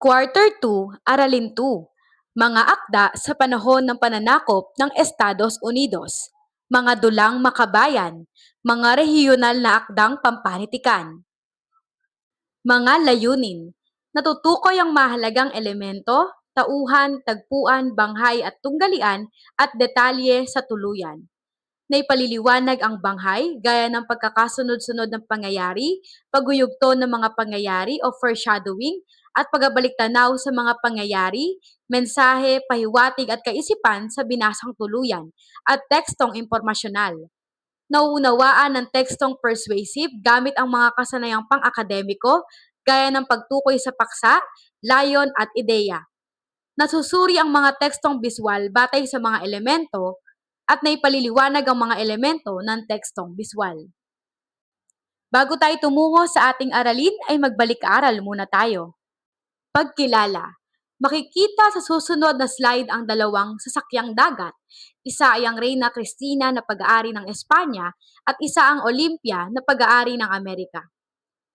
Quarter 2, Aralin 2. Mga akda sa panahon ng pananakop ng Estados Unidos. Mga dulang makabayan. Mga rehiyonal na akdang pampanitikan. Mga layunin. Natutukoy ang mahalagang elemento, tauhan, tagpuan, banghay at tunggalian at detalye sa tuluyan. Naipaliliwanag ang banghay gaya ng pagkakasunod-sunod ng pangyayari, pagyuyugto ng mga pangyayari o foreshadowing, at pagbabalik-tanaw sa mga pangyayari, mensahe, pahiwatig at kaisipan sa binasang tuluyan, at tekstong impormasyonal. Nauunawaan ng tekstong persuasive gamit ang mga kasanayang pang-akademiko gaya ng pagtukoy sa paksa, layon at ideya. Nasusuri ang mga tekstong biswal batay sa mga elemento at naipaliliwanag ang mga elemento ng tekstong biswal. Bago tayo tumungo sa ating aralin ay magbalik-aral muna tayo. Pagkilala. Makikita sa susunod na slide ang dalawang sasakyang dagat. Isa ay ang Reina Cristina na pag-aari ng Espanya at isa ang Olympia na pag-aari ng Amerika.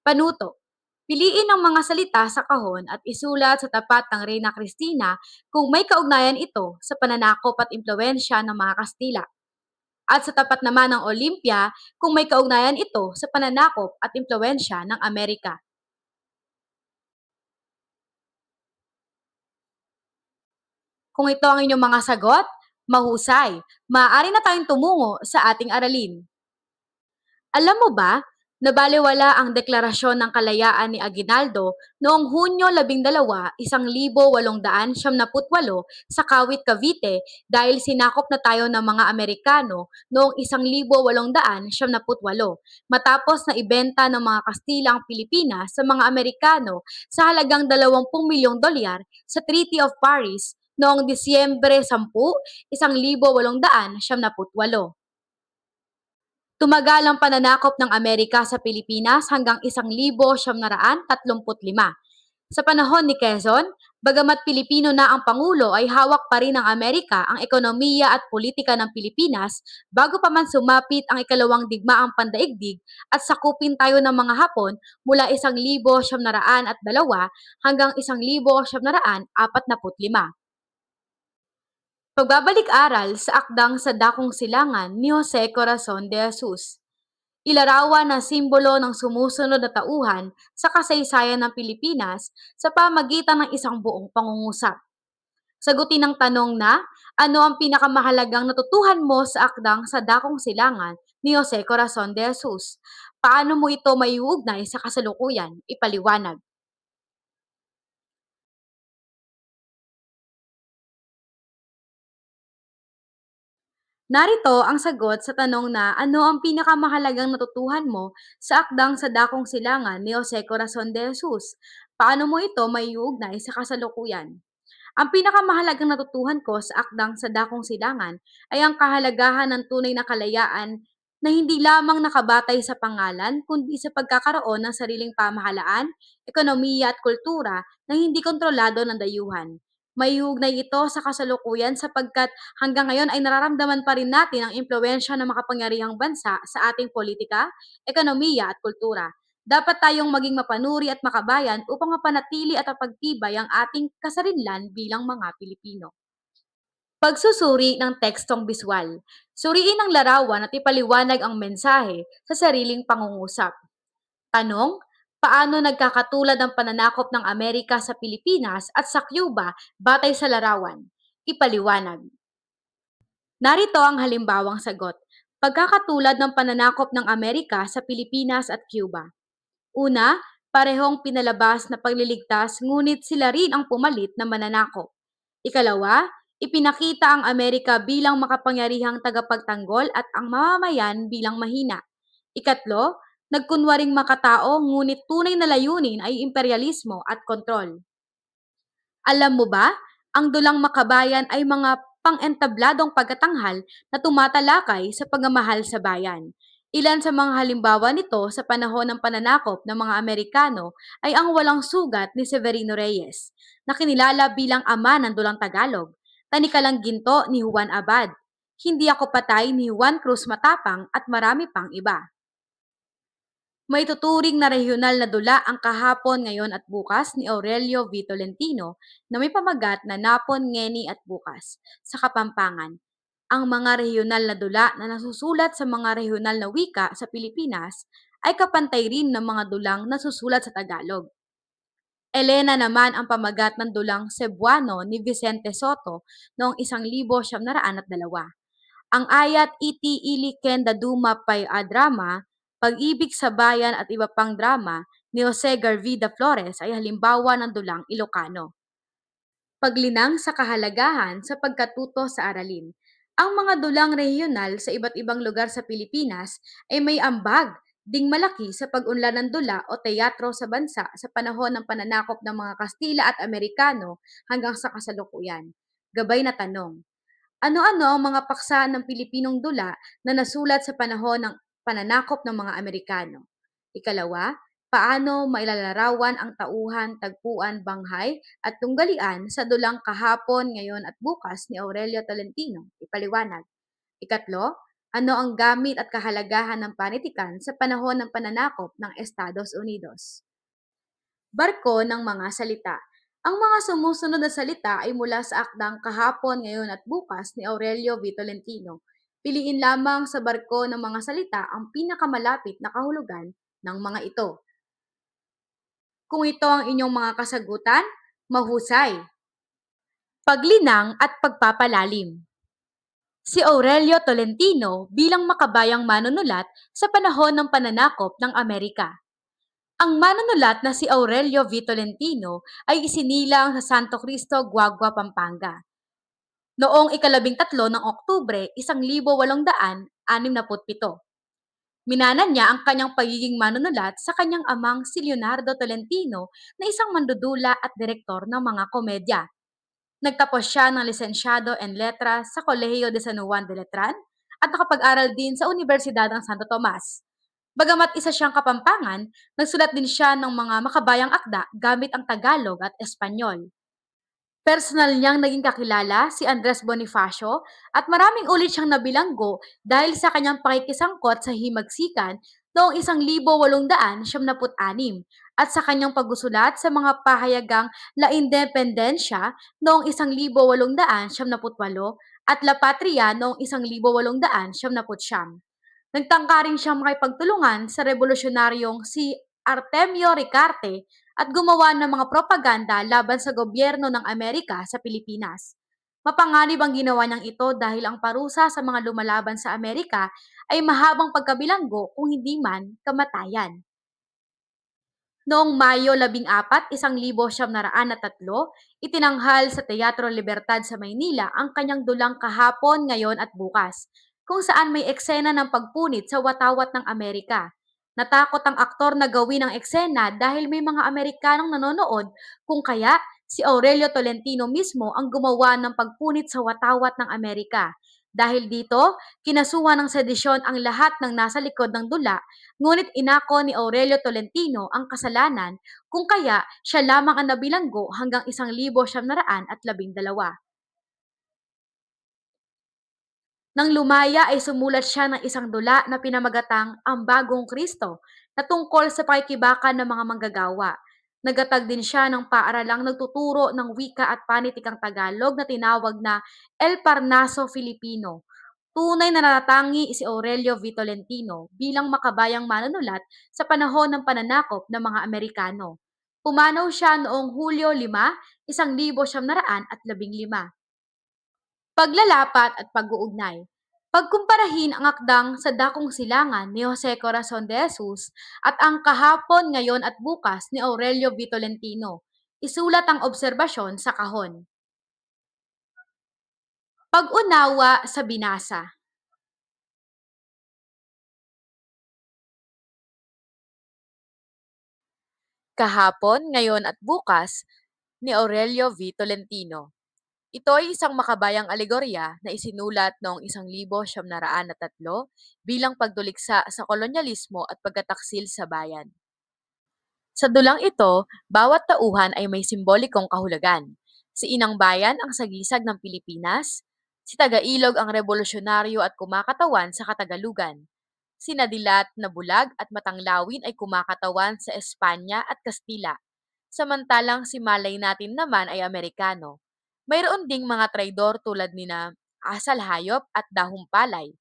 Panuto. Piliin ang mga salita sa kahon at isulat sa tapat ng Reina Cristina kung may kaugnayan ito sa pananakop at impluwensya ng mga Kastila. At sa tapat naman ng Olympia kung may kaugnayan ito sa pananakop at impluwensya ng Amerika. Kung ito ang inyong mga sagot, mahusay. Maaari na tayong tumungo sa ating aralin. Alam mo ba na balewala ang Deklarasyon ng Kalayaan ni Aguinaldo noong Hunyo 12, 1878 sa Kawit, Cavite dahil sinakop na tayo ng mga Amerikano noong 1878 matapos na ibenta ng mga Kastila ang Pilipinas sa mga Amerikano sa halagang 20 milyong dolyar sa Treaty of Paris noong Disyembre 10, 1878. Tumagal ang pananakop ng Amerika sa Pilipinas hanggang 1935. Sa panahon ni Quezon, bagamat Pilipino na ang Pangulo ay hawak pa rin ng Amerika ang ekonomiya at politika ng Pilipinas bago pa man sumapit ang ikalawang digmaang pandaigdig at sakupin tayo ng mga Hapon mula 1902 hanggang 1945. Pagbabalik-aral sa akdang sa Dakong Silangan ni Jose Corazon de Jesus. Ilarawan na simbolo ng sumusunod na tauhan sa kasaysayan ng Pilipinas sa pamagitan ng isang buong pangungusap. Sagutin ang tanong na, ano ang pinakamahalagang natutuhan mo sa akdang sa Dakong Silangan ni Jose Corazon de Jesus? Paano mo ito maiuugnay sa kasalukuyan? Ipaliwanag. Narito ang sagot sa tanong na ano ang pinakamahalagang natutuhan mo sa akdang sa Dakong Silangan ni Jose Corazon de Jesus? Paano mo ito maiuugnay sa kasalukuyan? Ang pinakamahalagang natutuhan ko sa akdang sa Dakong Silangan ay ang kahalagahan ng tunay na kalayaan na hindi lamang nakabatay sa pangalan kundi sa pagkakaroon ng sariling pamahalaan, ekonomiya at kultura na hindi kontrolado ng dayuhan. May ugnay ito sa kasalukuyan sapagkat hanggang ngayon ay nararamdaman pa rin natin ang impluwensya ng makapangyarihang bansa sa ating politika, ekonomiya at kultura. Dapat tayong maging mapanuri at makabayan upang mapanatili at mapagtibay ang ating kasarinlan bilang mga Pilipino. Pagsusuri ng tekstong biswal. Suriin ang larawan at ipaliwanag ang mensahe sa sariling pangungusap. Tanong, paano nagkakatulad ang pananakop ng Amerika sa Pilipinas at sa Cuba batay sa larawan? Ipaliwanag. Narito ang halimbawang sagot. Pagkakatulad ng pananakop ng Amerika sa Pilipinas at Cuba. Una, parehong pinalabas na pagliligtas ngunit sila rin ang pumalit na mananakop. Ikalawa, ipinakita ang Amerika bilang makapangyarihang tagapagtanggol at ang mamamayan bilang mahina. Ikatlo, nagkunwaring makatao ngunit tunay na layunin ay imperialismo at kontrol. Alam mo ba, ang dulang makabayan ay mga pang-entabladong pagkatanghal na tumatalakay sa pagmamahal sa bayan. Ilan sa mga halimbawa nito sa panahon ng pananakop ng mga Amerikano ay ang walang sugat ni Severino Reyes, na kinilala bilang ama ng dulang Tagalog, Tanikalang Ginto ni Juan Abad, Hindi Ako Patay ni Juan Cruz Matapang at marami pang iba. May tuturing na regional na dula ang kahapon, ngayon at bukas ni Aurelio V. Tolentino na may pamagat na Napon, Ngeni at Bukas sa Kapampangan. Ang mga regional na dula na nasusulat sa mga regional na wika sa Pilipinas ay kapantay rin ng mga dulang nasusulat sa Tagalog. Elena naman ang pamagat ng dulang Cebuano ni Vicente Soto noong 1902. Ang ayat iti ili ken daduma pay a drama, Pag-ibig sa bayan at iba pang drama ni Jose Garvida Flores ay halimbawa ng dulang Ilocano. Paglinang sa kahalagahan sa pagkatuto sa aralin. Ang mga dulang regional sa iba't ibang lugar sa Pilipinas ay may ambag ding malaki sa pag-unlad ng dula o teatro sa bansa sa panahon ng pananakop ng mga Kastila at Amerikano hanggang sa kasalukuyan. Gabay na tanong: ano-ano ang mga paksa ng Pilipinong dula na nasulat sa panahon ng pananakop ng mga Amerikano? Ikalawa, paano mailalarawan ang tauhan, tagpuan, banghay at tunggalian sa dulang kahapon, ngayon at bukas ni Aurelio Tolentino? Ipaliwanag. Ikatlo, ano ang gamit at kahalagahan ng panitikan sa panahon ng pananakop ng Estados Unidos? Barko ng mga salita. Ang mga sumusunod na salita ay mula sa akdang Kahapon, Ngayon at Bukas ni Aurelio V. Tolentino. Piliin lamang sa barko ng mga salita ang pinakamalapit na kahulugan ng mga ito. Kung ito ang inyong mga kasagutan, mahusay. Paglinang at pagpapalalim. Si Aurelio Tolentino bilang makabayang manunulat sa panahon ng pananakop ng Amerika. Ang manunulat na si Aurelio V. Tolentino ay isinilang sa Santo Cristo, Guagua, Pampanga noong 13 ng Oktubre 1867. Minana niya ang kanyang pagiging manunulat sa kanyang amang si Leonardo Tolentino na isang mandudula at direktor ng mga komedya. Nagtapos siya ng lisensyado en letras sa Kolehiyo de San Juan de Letran at nakapag-aral din sa Universidad ng Santo Tomas. Bagamat isa siyang Kapampangan, nagsulat din siya ng mga makabayang akda gamit ang Tagalog at Espanyol. Personal niyang naging kakilala si Andres Bonifacio at maraming ulit siyang nabilanggo dahil sa kanyang pakikisangkot sa himagsikan noong 1876 at sa kanyang pagsusulat sa mga pahayagang La Independencia noong 1878 at La Patria noong 1879. Nagtangka rin siyang makipagtulungan sa revolusyonaryong si Artemio Ricarte at gumawa ng mga propaganda laban sa gobyerno ng Amerika sa Pilipinas. Mapanganib ang ginawa niyang ito dahil ang parusa sa mga lumalaban sa Amerika ay mahabang pagkabilanggo kung hindi man kamatayan. Noong Mayo 14, 1903, itinanghal sa Teatro Libertad sa Maynila ang kanyang dulang Kahapon, Ngayon at Bukas, kung saan may eksena ng pagpunit sa watawat ng Amerika. Natakot ang aktor na gawin ang eksena dahil may mga Amerikanong nanonood, kung kaya si Aurelio Tolentino mismo ang gumawa ng pagpunit sa watawat ng Amerika. Dahil dito, kinasuhan ng sedisyon ang lahat ng nasa likod ng dula, ngunit inako ni Aurelio Tolentino ang kasalanan, kung kaya siya lamang ang nabilanggo hanggang 1912. Nang lumaya ay sumulat siya ng isang dula na pinamagatang Ang Bagong Kristo na tungkol sa pakikibakan ng mga manggagawa. Nagatag din siya ng paaralang nagtuturo ng wika at panitikang Tagalog na tinawag na El Parnaso Filipino. Tunay na natatangi si Aurelio V. Tolentino bilang makabayang manunulat sa panahon ng pananakop ng mga Amerikano. Pumanaw siya noong Hulyo 5, 1915. Paglalapat at pag-uugnay. Pagkumparahin ang akdang Sa Dakong Silangan ni Jose Corazon de Jesus at ang Kahapon, Ngayon at Bukas ni Aurelio V. Tolentino. Isulat ang obserbasyon sa kahon. Pag-unawa sa binasa. Kahapon, Ngayon at Bukas ni Aurelio V. Tolentino. Ito ay isang makabayang alegorya na isinulat noong 1903 bilang pagduliksa sa kolonyalismo at pagkataksil sa bayan. Sa dulang ito, bawat tauhan ay may simbolikong kahulugan. Si Inang Bayan ang sagisag ng Pilipinas, si Tagailog ang revolusyonaryo at kumakatawan sa Katagalugan, Sina Dilat na Bulag at Matanglawin ay kumakatawan sa Espanya at Kastila, samantalang si Malay natin naman ay Amerikano. Mayroon ding mga traidor tulad nina Asal Hayop at Dahong Palay,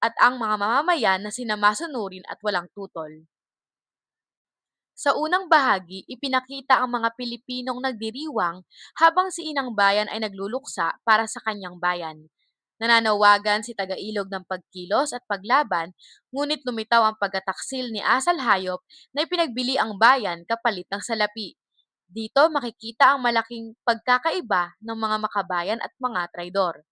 at ang mga mamamayan na sina Masunurin at Walang Tutol. Sa unang bahagi, ipinakita ang mga Pilipinong nagdiriwang habang si Inang Bayan ay nagluluksa para sa kanyang bayan. Nananawagan si Tagailog ng pagkilos at paglaban, ngunit lumitaw ang pagkataksil ni Asal Hayop na ipinagbili ang bayan kapalit ng salapi. Dito makikita ang malaking pagkakaiba ng mga makabayan at mga traidor.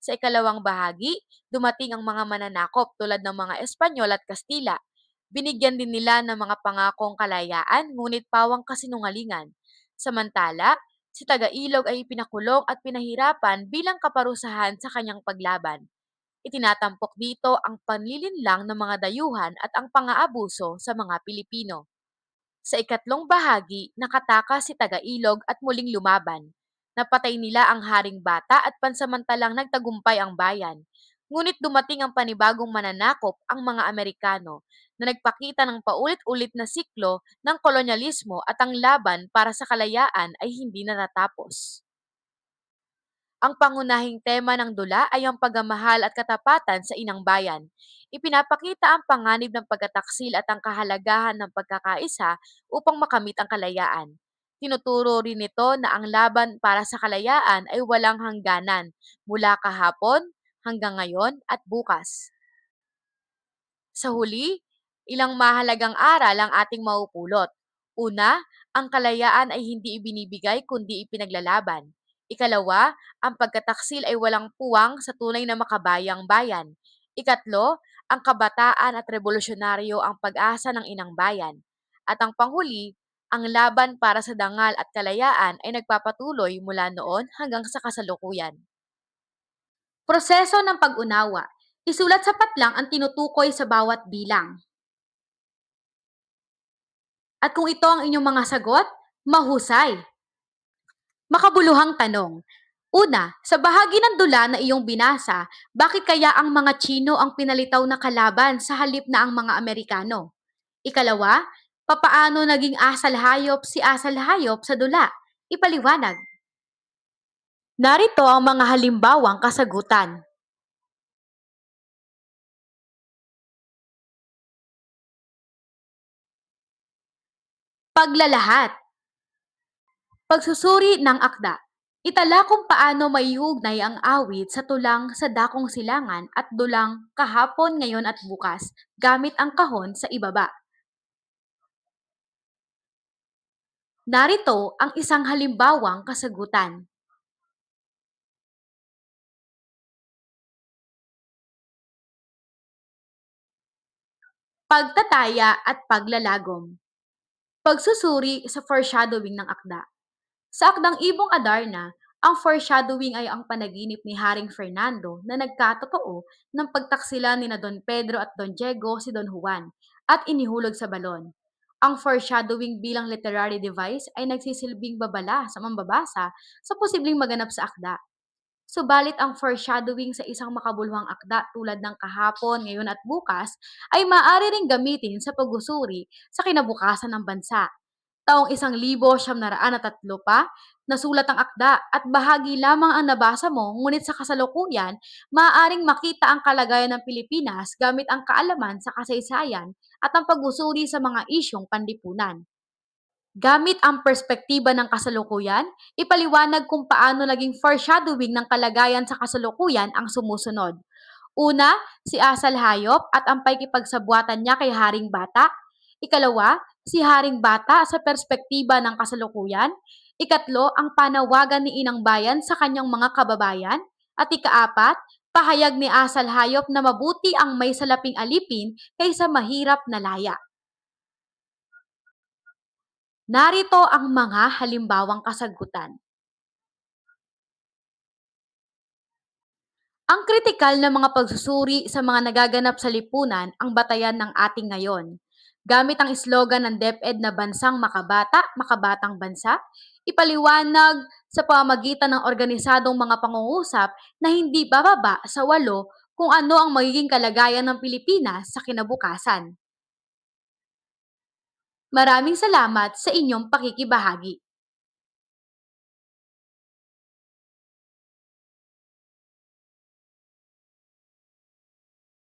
Sa ikalawang bahagi, dumating ang mga mananakop tulad ng mga Espanyol at Kastila. Binigyan din nila ng mga pangakong kalayaan ngunit pawang kasinungalingan. Samantala, si Tagailog ay pinakulong at pinahirapan bilang kaparusahan sa kanyang paglaban. Itinatampok dito ang panlilinlang ng mga dayuhan at ang pang-aabuso sa mga Pilipino. Sa ikatlong bahagi, nakatakas si Tagailog at muling lumaban. Napatay nila ang Haring Bata at pansamantalang nagtagumpay ang bayan. Ngunit dumating ang panibagong mananakop, ang mga Amerikano, na nagpakita ng paulit-ulit na siklo ng kolonyalismo, at ang laban para sa kalayaan ay hindi natatapos. Ang pangunahing tema ng dula ay ang pagmamahal at katapatan sa inang bayan. Ipinapakita ang panganib ng pagkataksil at ang kahalagahan ng pagkakaisa upang makamit ang kalayaan. Tinuturo rin nito na ang laban para sa kalayaan ay walang hangganan, mula kahapon hanggang ngayon at bukas. Sa huli, ilang mahalagang aral ang ating maupulot. Una, ang kalayaan ay hindi ibinibigay kundi ipinaglalaban. Ikalawa, ang pagkataksil ay walang puwang sa tunay na makabayang bayan. Ikatlo, ang kabataan at revolusyonaryo ang pag-asa ng inang bayan. At ang panghuli, ang laban para sa dangal at kalayaan ay nagpapatuloy mula noon hanggang sa kasalukuyan. Proseso ng pag-unawa. Isulat sapat lang ang tinutukoy sa bawat bilang. At kung ito ang inyong mga sagot, mahusay. Makabuluhang tanong. Una, sa bahagi ng dula na iyong binasa, bakit kaya ang mga Tsino ang pinalitaw na kalaban sa halip na ang mga Amerikano? Ikalawa, papaano naging asal hayop si asal hayop sa dula? Ipaliwanag. Narito ang mga halimbawang kasagutan. Paglalahat. Pagsusuri ng akda. Itala kung paano maiugnay ang awit sa tulang sa dakong silangan at dulang kahapon, ngayon at bukas gamit ang kahon sa ibaba. Narito ang isang halimbawang kasagutan. Pagtataya at paglalagom. Pagsusuri sa foreshadowing ng akda. Sa akdang Ibong Adarna, ang foreshadowing ay ang panaginip ni Haring Fernando na nagkatotoo ng pagtaksila ni na Don Pedro at Don Diego si Don Juan at inihulog sa balon. Ang foreshadowing bilang literary device ay nagsisilbing babala sa mambabasa sa posibleng maganap sa akda. Subalit ang foreshadowing sa isang makabuluhang akda tulad ng kahapon, ngayon at bukas ay maaari ring gamitin sa pag-usuri sa kinabukasan ng bansa. Taong 1903 pa, nasulat ang akda at bahagi lamang ang nabasa mo, ngunit sa kasalukuyan, maaaring makita ang kalagayan ng Pilipinas gamit ang kaalaman sa kasaysayan at ang pag-usuri sa mga isyong panlipunan. Gamit ang perspektiba ng kasalukuyan, ipaliwanag kung paano naging foreshadowing ng kalagayan sa kasalukuyan ang sumusunod. Una, si Asal Hayop at ang pakikipagsabwatan niya kay Haring Bata. Ikalawa, si Haring Bata sa perspektiba ng kasalukuyan. Ikatlo, ang panawagan ni Inang Bayan sa kanyang mga kababayan. At ikaapat, pahayag ni Asal Hayop na mabuti ang may salaping alipin kaysa mahirap na laya. Narito ang mga halimbawang kasagutan. Ang kritikal na mga pagsusuri sa mga nagaganap sa lipunan ang batayan ng ating ngayon. Gamit ang slogan ng DepEd na bansang makabata, makabatang bansa, ipaliwanag sa pamamagitan ng organisadong mga pangungusap na hindi bababa sa 8 kung ano ang magiging kalagayan ng Pilipinas sa kinabukasan. Maraming salamat sa inyong pakikibahagi.